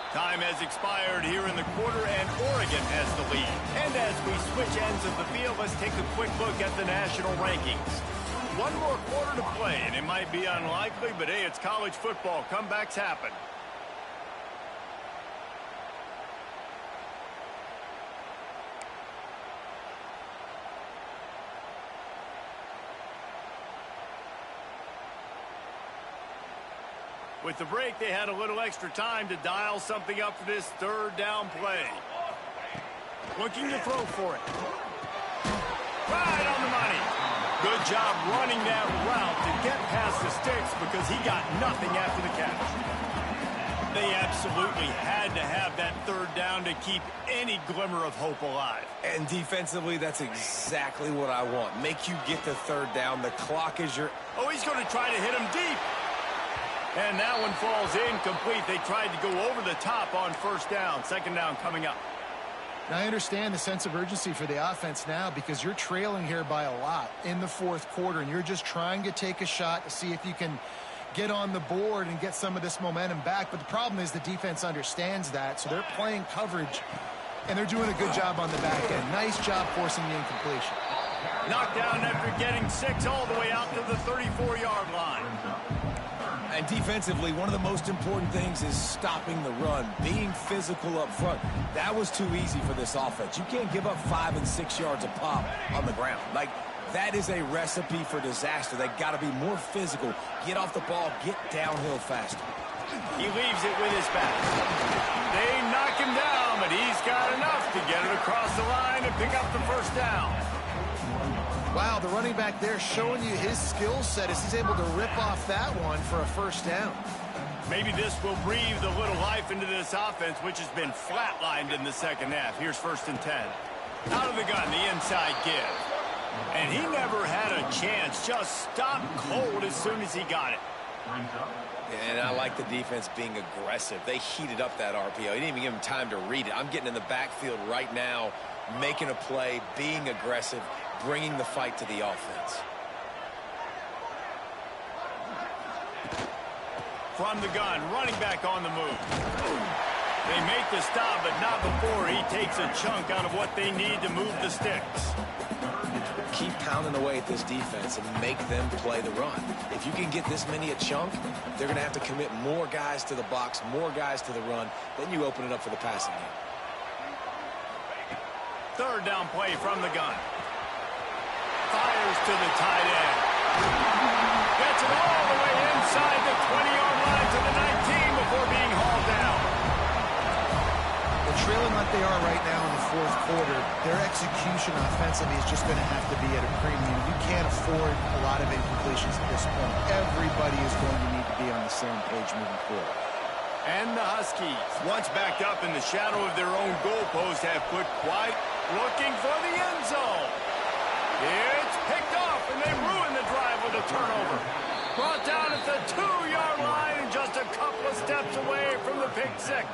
Time has expired here in the quarter, and Oregon has the lead. And as we switch ends of the field, let's take a quick look at the national rankings. One more quarter to play, and it might be unlikely, but hey, it's college football. Comebacks happen. With the break, they had a little extra time to dial something up for this third down play. Looking to throw for it. Right on the money. Good job running that route to get past the sticks because he got nothing after the catch. They absolutely had to have that third down to keep any glimmer of hope alive. And defensively, that's exactly what I want. Make you get the third down. The clock is your... Oh, he's going to try to hit him deep. And that one falls incomplete. They tried to go over the top on first down. Second down coming up. Now, I understand the sense of urgency for the offense now because you're trailing here by a lot in the fourth quarter, and you're just trying to take a shot to see if you can get on the board and get some of this momentum back. But the problem is the defense understands that, so they're playing coverage And they're doing a good job on the back end. Nice job forcing the incompletion. Knocked down after getting 6 all the way out to the 34-yard line. And defensively, one of the most important things is stopping the run, being physical up front. That was too easy for this offense. You can't give up 5 and 6 yards a pop on the ground. Like, that is a recipe for disaster. They got to be more physical, get off the ball, get downhill faster. He leaves it with his back. They knock him down, but he's got enough to get it across the line and pick up the first down. Wow, the running back there showing you his skill set as he's able to rip off that one for a first down. Maybe this will breathe a little life into this offense, which has been flatlined in the second half. Here's 1st and 10. Out of the gun, the inside give. And he never had a chance. Just stopped cold as soon as he got it. And I like the defense being aggressive. They heated up that RPO. He didn't even give him time to read it. I'm getting in the backfield right now, making a play, being aggressive, bringing the fight to the offense. From the gun, running back on the move. They make the stop, but not before he takes a chunk out of what they need to move the sticks. Keep pounding away at this defense and make them play the run. If you can get this many a chunk, they're going to have to commit more guys to the box, more guys to the run. Then you open it up for the passing game. 3rd down play from the gun. Fires to the tight end. Gets it all the way inside the 20-yard line to the 19 before being hauled down. They're trailing like they are right now in the 4th quarter. Their execution offensively is just going to have to be at a premium. You can't afford a lot of incompletions at this point. Everybody is going to need to be on the same page moving forward. And the Huskies, once backed up in the shadow of their own goalpost, have put quiet, looking for the end zone. It's picked off, and they ruin the drive with a turnover. Brought down at the 2-yard line and just a couple of steps away from the pick 6.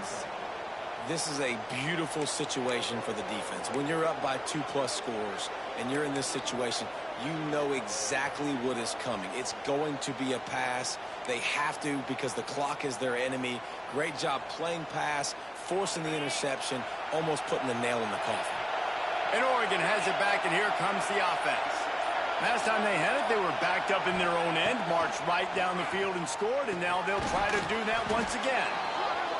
This is a beautiful situation for the defense. When you're up by 2+ scores and you're in this situation, you know exactly what is coming. It's going to be a pass. They have to because the clock is their enemy. Great job playing pass, forcing the interception, almost putting the nail in the coffin. And Oregon has it back, and here comes the offense. Last time they had it, they were backed up in their own end, marched right down the field and scored, and now they'll try to do that once again.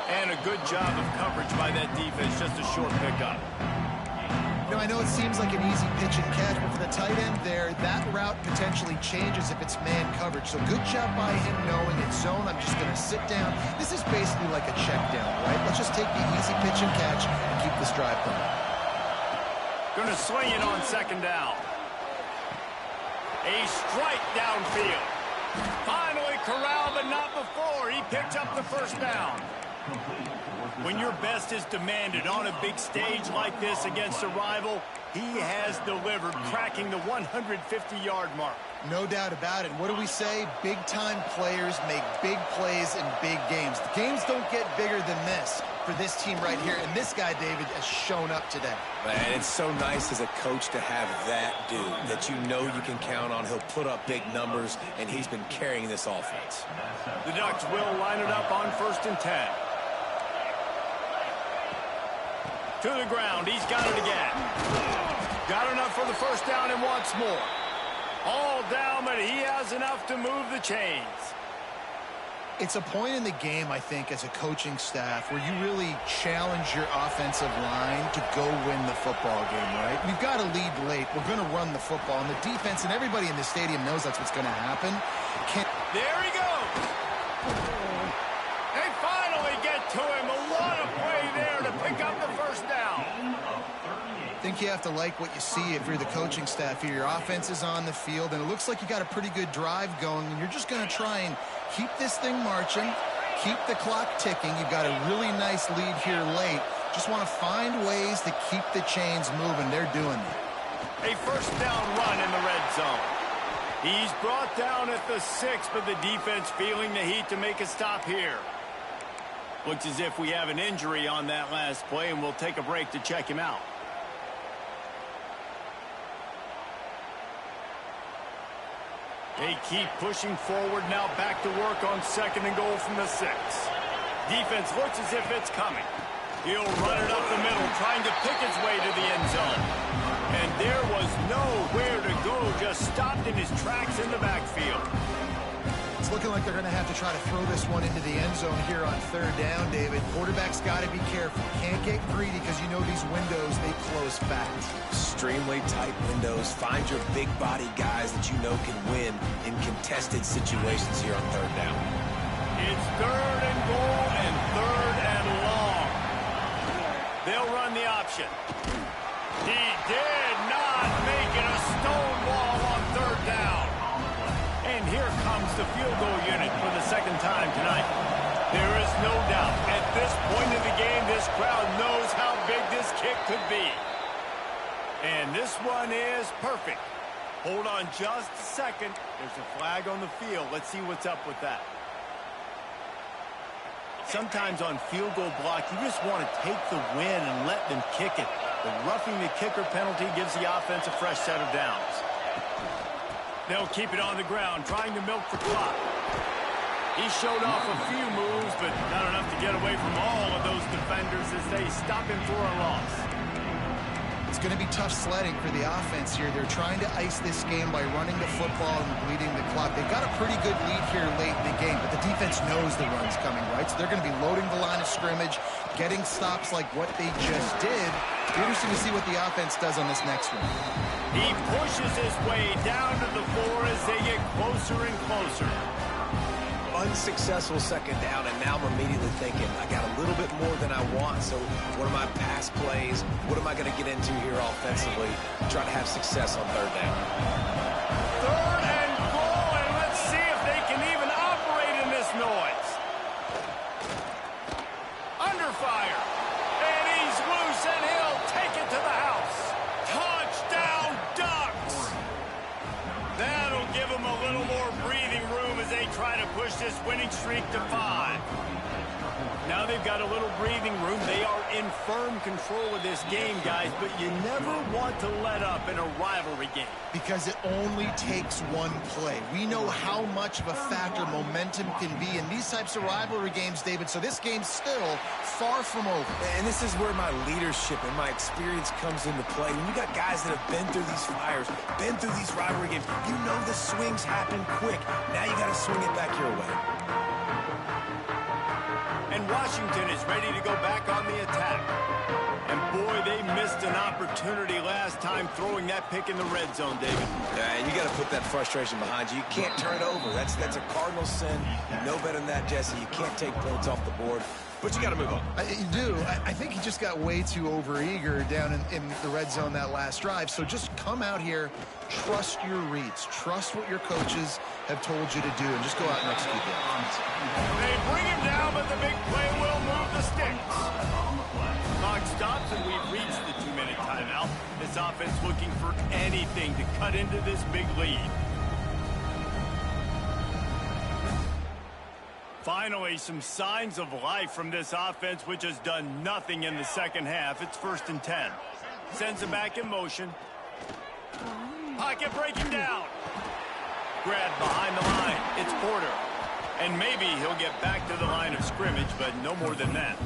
And a good job of coverage by that defense, just a short pickup. You know, I know it seems like an easy pitch and catch, but for the tight end there, that route potentially changes if it's man coverage. So good job by him knowing it's zone. I'm just going to sit down. This is basically like a check down, right? Let's just take the easy pitch and catch and keep this drive going. Going to swing it on 2nd down. A strike downfield. Finally corralled, but not before. He picked up the first down. When your best is demanded on a big stage like this against a rival, he has delivered, cracking the 150-yard mark. No doubt about it. What do we say? Big-time players make big plays in big games. The games don't get bigger than this for this team right here, and this guy, David, has shown up today. Man, it's so nice as a coach to have that dude that you know you can count on. He'll put up big numbers, and he's been carrying this offense. The Ducks will line it up on 1st and 10. To the ground, he's got it again. Got enough for the first down and wants more. All down, but he has enough to move the chains. It's a point in the game, I think, as a coaching staff where you really challenge your offensive line to go win the football game, right? We've got to lead late. We're going to run the football, and the defense and everybody in the stadium knows that's what's going to happen. There he goes. They finally get to him. A lot of play there to pick up the first down. I think you have to like what you see if you're the coaching staff here. Your offense is on the field, and it looks like you got a pretty good drive going, and you're just going to try and keep this thing marching, keep the clock ticking. You've got a really nice lead here late. Just want to find ways to keep the chains moving. They're doing that. A first down run in the red zone. He's brought down at the 6, but the defense feeling the heat to make a stop here. Looks as if we have an injury on that last play, and we'll take a break to check him out. They keep pushing forward, now back to work on 2nd and goal from the 6. Defense looks as if it's coming. He'll run it up the middle, trying to pick its way to the end zone. And there was nowhere to go, just stopped in his tracks in the backfield. It's looking like they're going to have to try to throw this one into the end zone here on third down, David. Quarterback's got to be careful. Can't get greedy because you know these windows, they close fast. Extremely tight windows. Find your big body guys that you know can win in contested situations here on third down. It's third and goal and third and long. They'll run the option. He did not make it a stone wall on third down. And here comes the field goal unit for the second time tonight. There is no doubt, at this point in the game, this crowd knows how big this kick could be. And this one is perfect. Hold on just a second. There's a flag on the field. Let's see what's up with that. Sometimes on field goal block, you just want to take the win and let them kick it. The roughing the kicker penalty gives the offense a fresh set of downs. They'll keep it on the ground, trying to milk the clock. He showed off a few moves, but not enough to get away from all of those defenders as they stop him for a loss. It's going to be tough sledding for the offense here. They're trying to ice this game by running the football and bleeding the clock. They've got a pretty good lead here late in the game, but the defense knows the run's coming, right? So they're going to be loading the line of scrimmage, getting stops like what they just did. Be interesting to see what the offense does on this next one. He pushes his way down to the floor as they get closer and closer. Unsuccessful second down, and now I'm immediately thinking, I got a little bit more than I want, so what are my pass plays? What am I going to get into here offensively to try to have success on third down? Third and goal, and let's see if they can even operate in this noise. Under fire, and he's loose, and he'll take it to the house. Touchdown, Ducks! That'll give them a little more breathing room as they try to push this winning streak to 5. Now they've got a little breathing room. They are in firm control of this game, guys, but you never want to let up in a rivalry game. Because it only takes one play. We know how much of a factor momentum can be in these types of rivalry games, David, so this game's still far from over. And this is where my leadership and my experience comes into play. When you got guys that have been through these fires, been through these rivalry games, you know the swings happen quick. Now you got to swing it back your way. And Washington is ready to go back on the attack. And boy, they missed an opportunity last time throwing that pick in the red zone, David. Yeah, and you got to put that frustration behind you. You can't turn it over. That's a cardinal sin. You know better than that, Jesse. You can't take points off the board. But you got to move on. You do. I think he just got way too overeager down in the red zone that last drive. So just come out here, trust your reads, trust what your coaches have told you to do, and just go out and execute the offense. They bring him down, but the big play will move the sticks. Clock stops, and we've reached the 2-minute timeout. This offense looking for anything to cut into this big lead. Finally, some signs of life from this offense, which has done nothing in the second half. It's 1st and 10. Sends him back in motion. Pocket breaking down. Grabbed behind the line. It's Porter. And maybe he'll get back to the line of scrimmage, but no more than that.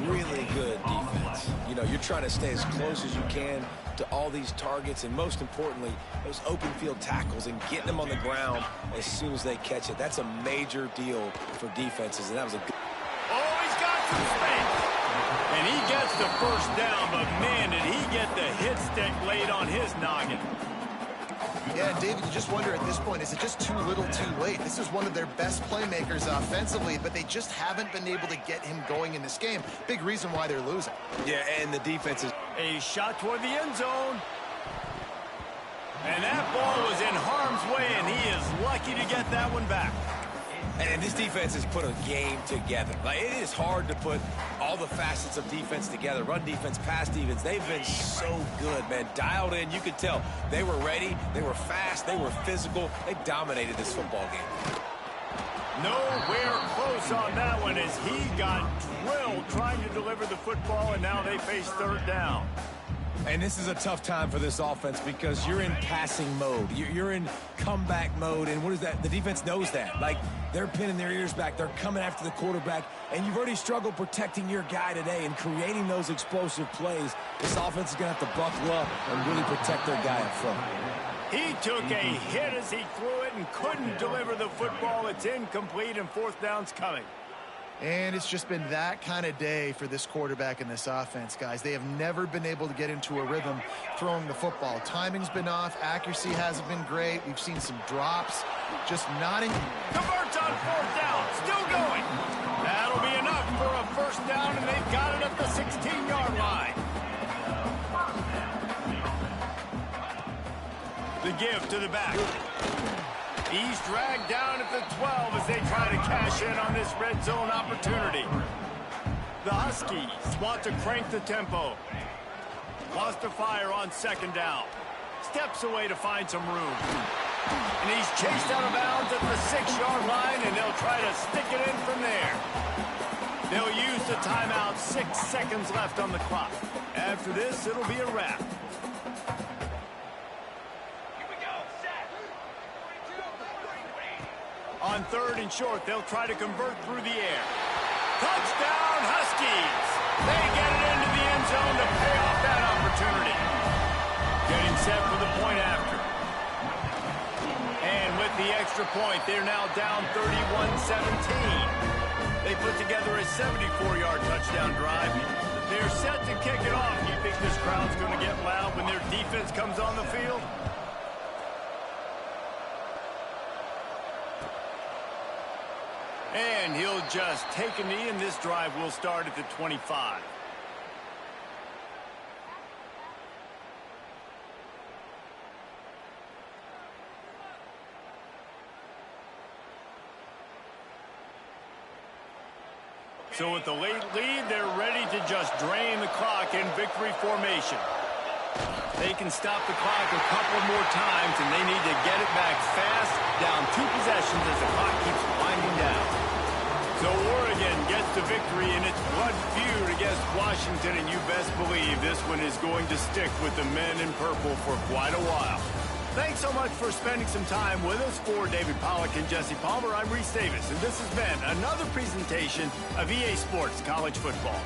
Really good defense. You know, you're trying to stay as close as you can to all these targets, and most importantly, those open field tackles and getting them on the ground as soon as they catch it. That's a major deal for defenses, and that was a good... Oh, he's got some space. And he gets the first down, but man, did he get the hit stick laid on his noggin. Yeah, and David, you just wonder at this point, is it just too little too late? This is one of their best playmakers offensively, but they just haven't been able to get him going in this game. Big reason why they're losing. Yeah, and the defense is... A shot toward the end zone. And that ball was in harm's way, and he is lucky to get that one back. And this defense has put a game together. Like, it is hard to put all the facets of defense together. Run defense, pass defense. They've been so good, man. Dialed in. You could tell they were ready. They were fast. They were physical. They dominated this football game. Nowhere close on that one as he got drilled trying to deliver the football, and now they face third down. And this is a tough time for this offense because you're in passing mode. You're in comeback mode, and what is that? The defense knows that. Like, they're pinning their ears back. They're coming after the quarterback, and you've already struggled protecting your guy today and creating those explosive plays. This offense is going to have to buckle up and really protect their guy up front. He took a hit as he threw it and couldn't deliver the football. It's incomplete, and fourth down's coming. And it's just been that kind of day for this quarterback and this offense, guys. They have never been able to get into a rhythm throwing the football. Timing's been off. Accuracy hasn't been great. We've seen some drops. Just not in. Converts on fourth down. Still going. That'll be enough for a first down, and they've got it at the 16-yard line. The give to the back. He's dragged down at the 12 as they try to cash in on this red zone opportunity. The Huskies want to crank the tempo. Wants to fire on second down. Steps away to find some room. And he's chased out of bounds at the 6-yard line, and they'll try to stick it in from there. They'll use the timeout. 6 seconds left on the clock. After this, it'll be a wrap. On third and short, they'll try to convert through the air. Touchdown, Huskies! They get it into the end zone to pay off that opportunity. Getting set for the point after. And with the extra point, they're now down 31-17. They put together a 74-yard touchdown drive. They're set to kick it off. You think this crowd's going to get loud when their defense comes on the field? And he'll just take a knee, and this drive will start at the 25. So with the late lead, they're ready to just drain the clock in victory formation. They can stop the clock a couple more times, and they need to get it back fast, down 2 possessions as the clock keeps winding down. So Oregon gets the victory in its blood feud against Washington, and you best believe this one is going to stick with the men in purple for quite a while. Thanks so much for spending some time with us. For David Pollack and Jesse Palmer, I'm Reese Davis, and this has been another presentation of EA Sports College Football.